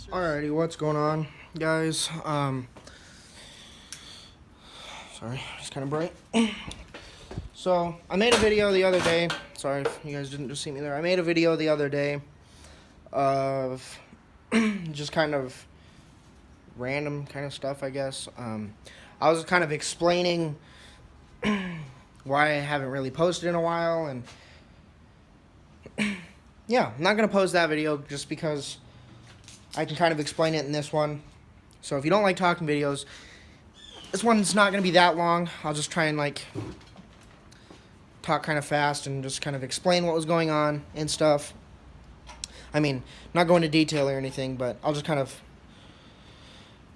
Alrighty, what's going on, guys? Sorry, it's kind of bright. So, I made a video the other day. Sorry if you guys didn't just see me there. I made a video the other day of just kind of random kind of stuff, I guess. I was kind of explaining why I haven't really posted in a while, and yeah, I'm not going to post that video just because I can kind of explain it in this one. So if you don't like talking videos, this one's not going to be that long. I'll just try and talk kind of fast and just kind of explain what was going on and stuff. I mean, not go into detail or anything, but I'll just kind of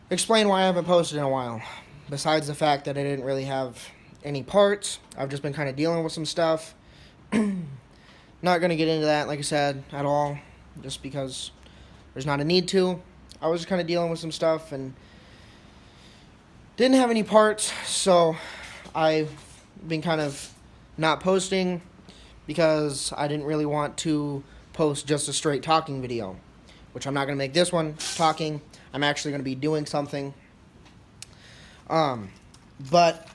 explain why I haven't posted in a while. Besides the fact that I didn't really have any parts, I've just been kind of dealing with some stuff. Not going to get into that, like I said, at all, just because there's not a need to. I was just kind of dealing with some stuff and didn't have any parts, so I've been kind of not posting because I didn't really want to post just a straight talking video, which I'm not going to make this one talking. I'm actually going to be doing something. But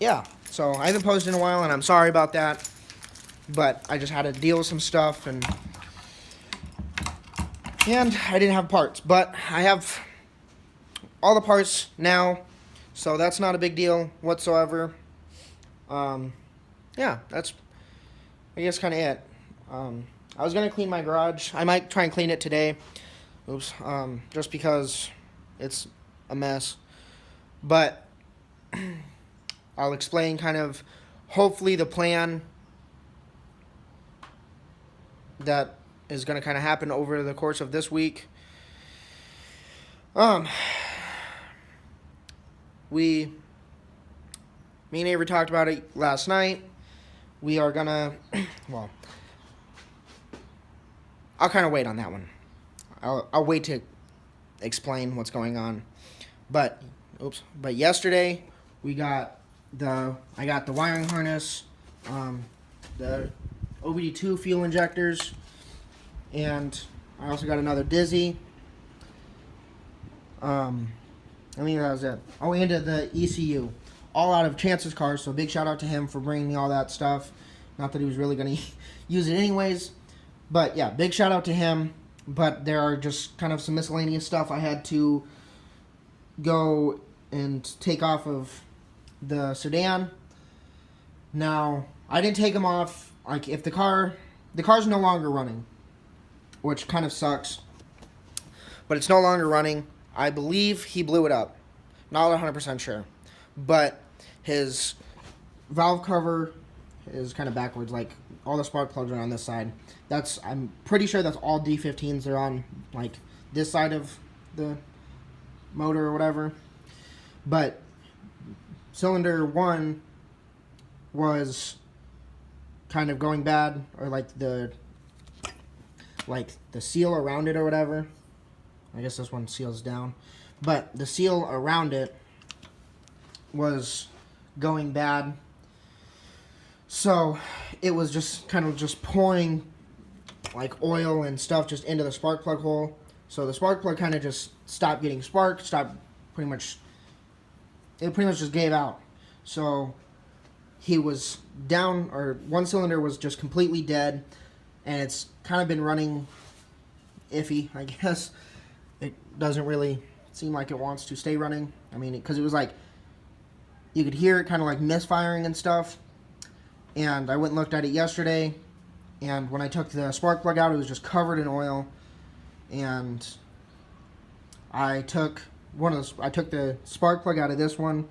yeah, so I haven't posted in a while, and I'm sorry about that. But I just had to deal with some stuff, and I didn't have parts. But I have all the parts now, so that's not a big deal whatsoever. Yeah, that's, I guess, kind of it. I was going to clean my garage. I might try and clean it today. Oops. Just because it's a mess. But I'll explain kind of, hopefully, the plan that is going to kind of happen over the course of this week. Me and Avery talked about it last night. We are going to, well, I'll kind of wait on that one. I'll wait to explain what's going on. But yesterday I got the wiring harness, the OBD2 fuel injectors, and I also got another Dizzy. I think that was it. Oh, and the ECU. All out of Chance's car, so big shout out to him for bringing me all that stuff. Not that he was really going to use it anyways. But yeah, big shout out to him. But there are just kind of some miscellaneous stuff I had to go and take off of the sedan. Now, I didn't take them off. Like, if the car's no longer running, which kind of sucks, but it's no longer running. I believe he blew it up. Not 100% sure. But his valve cover is kind of backwards. Like, all the spark plugs are on this side. I'm pretty sure that's all D15s. They're on, like, this side of the motor or whatever. But cylinder 1 was kind of going bad, or the seal around it or whatever. I guess this one seals down. But the seal around it was going bad. So it was just kind of just pouring like oil and stuff just into the spark plug hole. So the spark plug kind of just stopped getting spark, it pretty much just gave out. So he was down, or one cylinder was just completely dead, and it's kind of been running iffy, I guess. It doesn't really seem like it wants to stay running. I mean, because it was like, you could hear it kind of like misfiring and stuff. And I went and looked at it yesterday, and when I took the spark plug out, it was just covered in oil. And I took the spark plug out of this one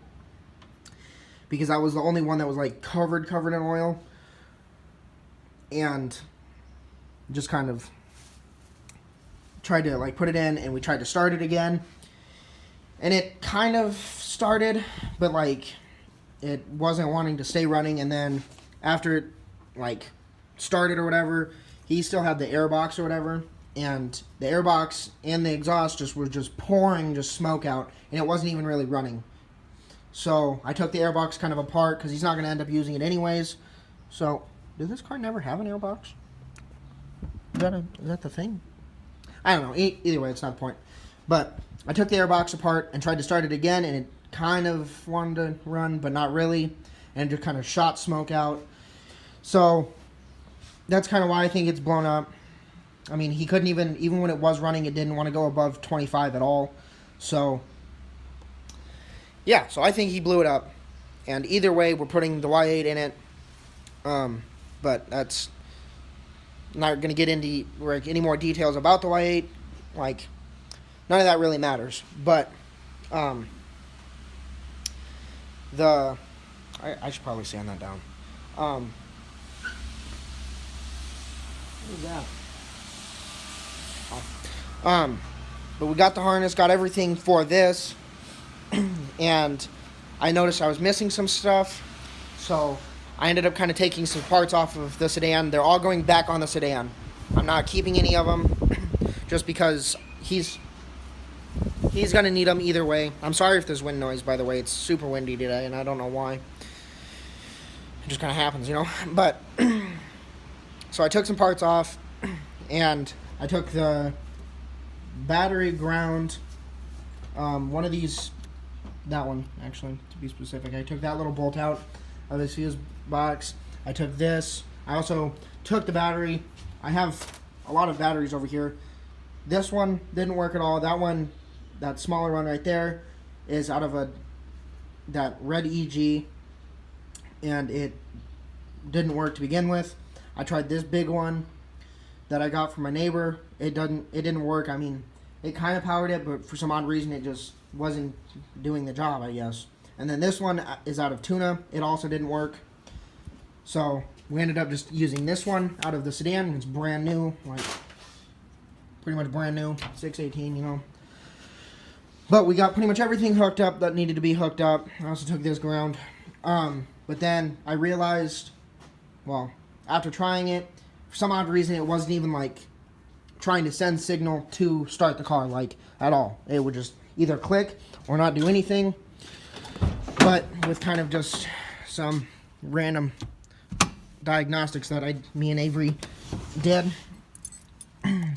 because that was the only one that was like covered in oil, and just kind of tried to like put it in, and we tried to start it again, and it kind of started, but like it wasn't wanting to stay running. And then after it like started or whatever, he still had the airbox or whatever, and the airbox and the exhaust were just pouring just smoke out, and it wasn't even really running. So I took the airbox kind of apart because he's not going to end up using it anyways. So, did this car never have an airbox? Is that the thing? I don't know. Either way, it's not the point. But I took the airbox apart and tried to start it again, and it kind of wanted to run, but not really, and it just kind of shot smoke out. So that's kind of why I think it's blown up. I mean, he couldn't even when it was running, it didn't want to go above 25 at all. So, yeah, so I think he blew it up. And either way, we're putting the Y8 in it. But that's not going to get into any more details about the Y8. Like, none of that really matters. But, I should probably sand that down. What is that? But we got the harness, got everything for this, and I noticed I was missing some stuff, so I ended up kind of taking some parts off of the sedan. They're all going back on the sedan. I'm not keeping any of them, just because he's going to need them either way. I'm sorry if there's wind noise, by the way. It's super windy today, and I don't know why. It just kind of happens, you know? But, so I took some parts off, and I took the battery ground, one of these, that one, actually, to be specific. I took that little bolt out of this fuse box. I took this. I also took the battery. I have a lot of batteries over here. This one didn't work at all. That one, that smaller one right there, is out of that red EG, and it didn't work to begin with. I tried this big one that I got from my neighbor. It didn't work. I mean, it kind of powered it, but for some odd reason it just wasn't doing the job, I guess. And then this one is out of tuna. It also didn't work. So we ended up just using this one out of the sedan. It's brand new, like pretty much brand new, 618, you know. But we got pretty much everything hooked up that needed to be hooked up. I also took this ground. But then I realized, well, after trying it, for some odd reason, it wasn't even, like, trying to send signal to start the car, like, at all. It would just either click or not do anything. But with kind of just some random diagnostics that me and Avery did,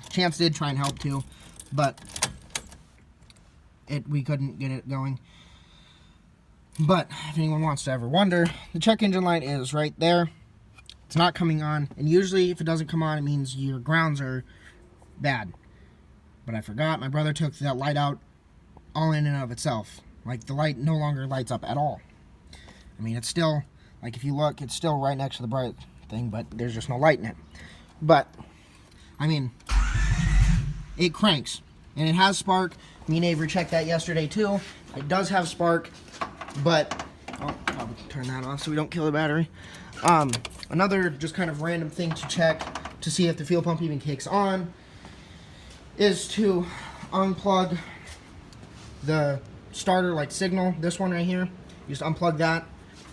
Chance did try and help, too. But we couldn't get it going. But if anyone wants to ever wonder, the check engine light is right there. It's not coming on, and usually if it doesn't come on, it means your grounds are bad. But I forgot, my brother took that light out all in and of itself. Like, the light no longer lights up at all. I mean, it's still, like, if you look, it's still right next to the bright thing, but there's just no light in it. But, I mean, it cranks, and it has spark. Me and Avery checked that yesterday, too. It does have spark, but, I'll probably turn that off so we don't kill the battery. Another just kind of random thing to check to see if the fuel pump even kicks on is to unplug the starter, like signal, this one right here. You just unplug that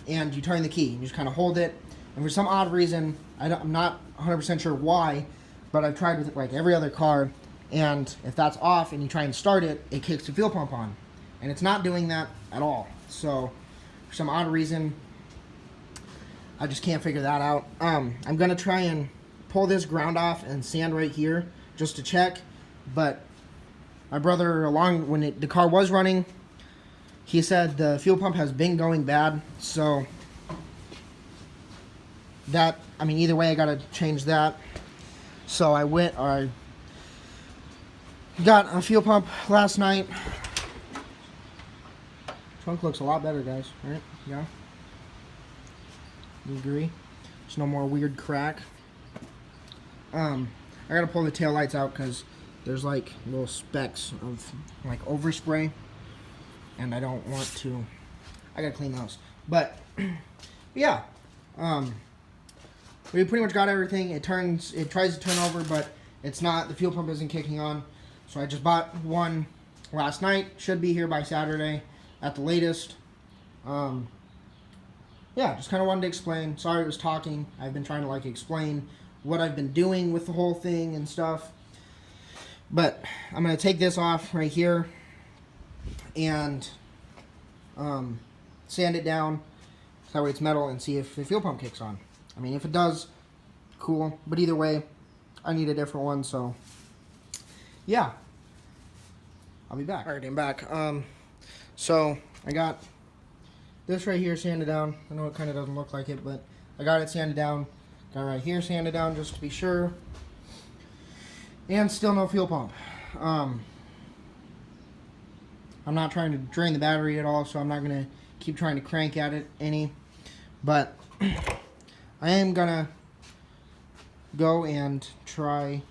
and you turn the key. You just kind of hold it, and for some odd reason, I'm not 100% sure why, but I've tried with like every other car, and if that's off and you try and start it, it kicks the fuel pump on, and it's not doing that at all. So for some odd reason, I just can't figure that out. I'm going to try and pull this ground off and sand right here just to check. But my brother, when the car was running, he said the fuel pump has been going bad. So that, I mean, either way, I got to change that. So I got a fuel pump last night. Trunk looks a lot better, guys. Right? Yeah. You agree? There's no more weird crack. I gotta pull the tail lights out because there's like little specks of like overspray, and I don't want to. I gotta clean those. But yeah, we pretty much got everything. It tries to turn over, but it's not. The fuel pump isn't kicking on. So I just bought one last night. Should be here by Saturday at the latest. Yeah, just kind of wanted to explain. Sorry I was talking. I've been trying to like explain what I've been doing with the whole thing and stuff. But I'm going to take this off right here and sand it down so that way it's metal, and see if the fuel pump kicks on. I mean, if it does, cool. But either way, I need a different one, so yeah, I'll be back. All right, I'm back. So I got this right here sanded down. I know it kind of doesn't look like it, but I got it sanded down. Got right here sanded down just to be sure. And still no fuel pump. I'm not trying to drain the battery at all, so I'm not going to keep trying to crank at it any. But I am going to go and try,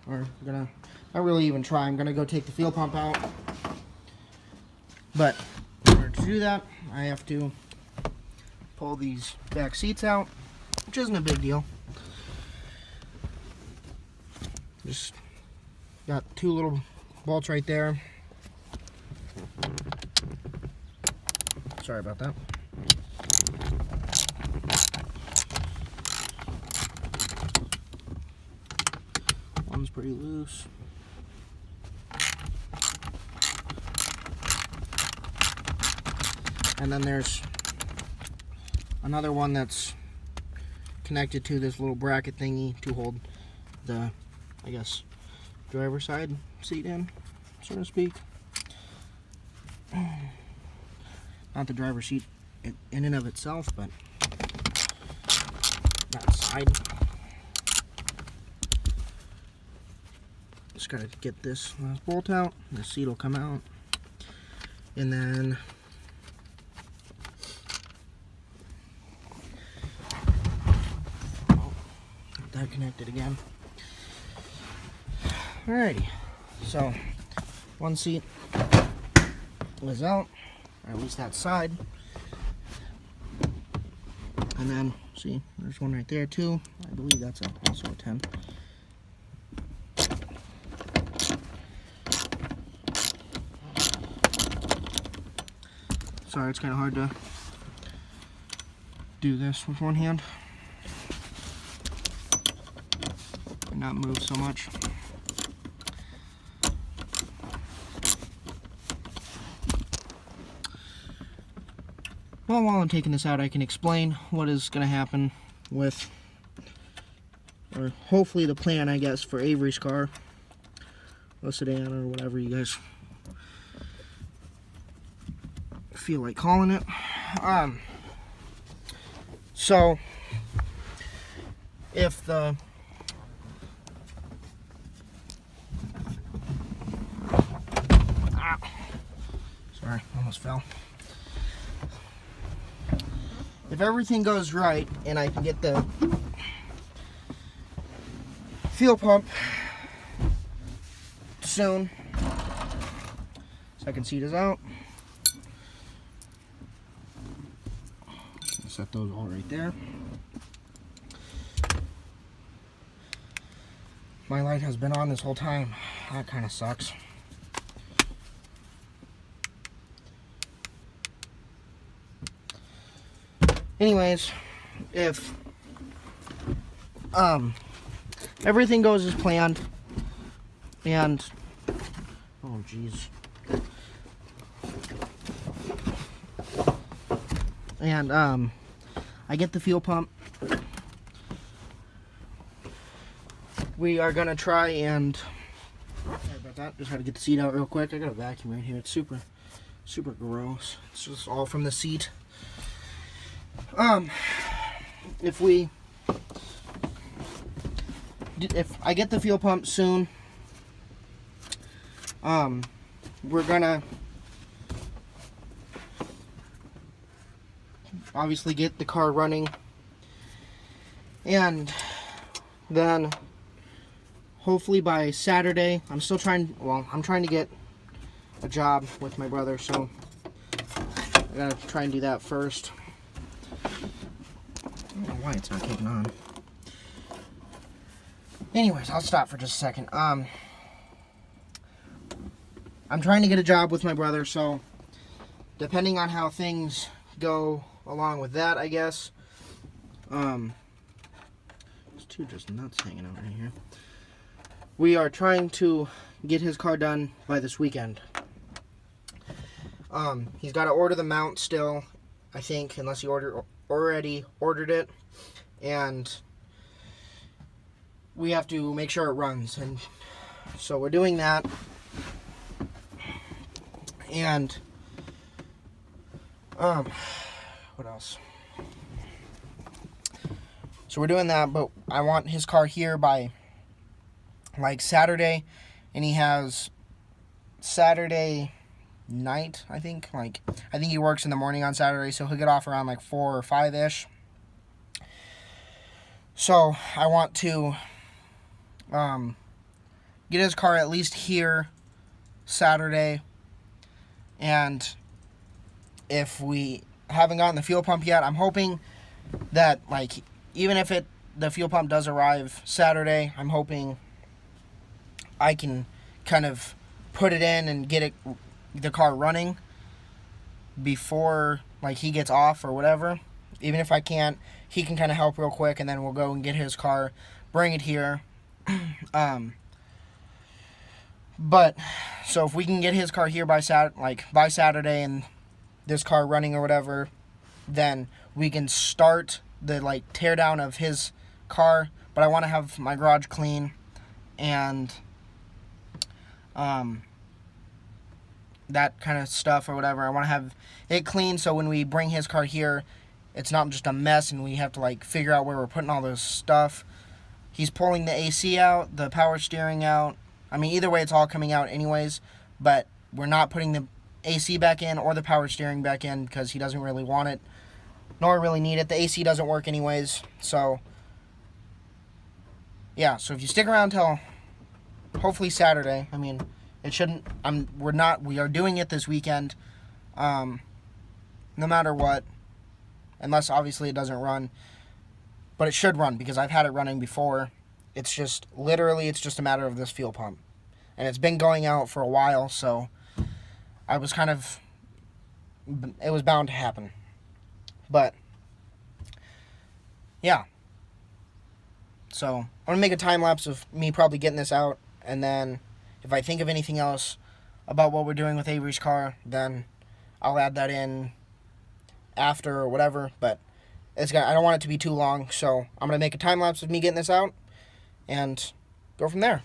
or gonna, not really even try, I'm going to go take the fuel pump out. But in order to do that, I have to pull these back seats out, which isn't a big deal. Just got two little bolts right there. Sorry about that. One's pretty loose. And then there's another one that's connected to this little bracket thingy to hold the, I guess, driver's side seat in, so to speak. Not the driver's seat in and of itself, but that side. Just gotta get this last bolt out. The seat will come out, and then get that connected again. Alrighty, so one seat is out, or at least that side, and then see there's one right there too. I believe that's also a 10. Sorry, it's kind of hard to do this with one hand and not move so much. Well, while I'm taking this out, I can explain what is going to happen with, or hopefully the plan, I guess, for Avery's car, or sedan, or whatever you guys feel like calling it. So, if the sorry, almost fell. If everything goes right and I can get the fuel pump soon, second seat is out. Set those all right there. My light has been on this whole time. That kind of sucks. Anyways, if everything goes as planned, and oh jeez, and I get the fuel pump, we are gonna try and, sorry about that, just had to get the seat out real quick. I got a vacuum right here. It's super gross. It's just all from the seat. If I get the fuel pump soon, we're gonna obviously get the car running, and then hopefully by Saturday, I'm trying to get a job with my brother, so I gotta try and do that first. I don't know why it's not kicking on. Anyways, I'll stop for just a second. I'm trying to get a job with my brother, so depending on how things go along with that, I guess. There's two just nuts hanging out right here. We are trying to get his car done by this weekend. He's got to order the mount still, I think, unless he already ordered it, and we have to make sure it runs. And So we're doing that. And what else? So we're doing that, but I want his car here by like Saturday, and he has Saturday night, I think. I think he works in the morning on Saturday, so he'll get off around like 4 or 5-ish. So I want to get his car at least here Saturday, and if we haven't gotten the fuel pump yet, I'm hoping that, like, even if the fuel pump does arrive Saturday, I'm hoping I can kind of put it in and get the car running before, like, he gets off or whatever. Even if I can't, he can kind of help real quick, and then we'll go and get his car, bring it here. But so if we can get his car here by Saturday and this car running or whatever, then we can start the tear down of his car. But I want to have my garage clean and that kind of stuff or whatever. I want to have it clean so when we bring his car here, it's not just a mess and we have to figure out where we're putting all this stuff. He's pulling the AC out, the power steering out. I mean, either way, it's all coming out anyways, but we're not putting the AC back in or the power steering back in because he doesn't really want it, nor really need it. The AC doesn't work anyways, so yeah. So if you stick around till hopefully Saturday, I mean, it shouldn't. We are doing it this weekend, no matter what, unless obviously it doesn't run, but it should run because I've had it running before. It's just a matter of this fuel pump, and it's been going out for a while, so it was bound to happen. But yeah, so I'm gonna make a time lapse of me probably getting this out, and then if I think of anything else about what we're doing with Avery's car, then I'll add that in after or whatever. But I don't want it to be too long, so I'm gonna make a time lapse of me getting this out and go from there.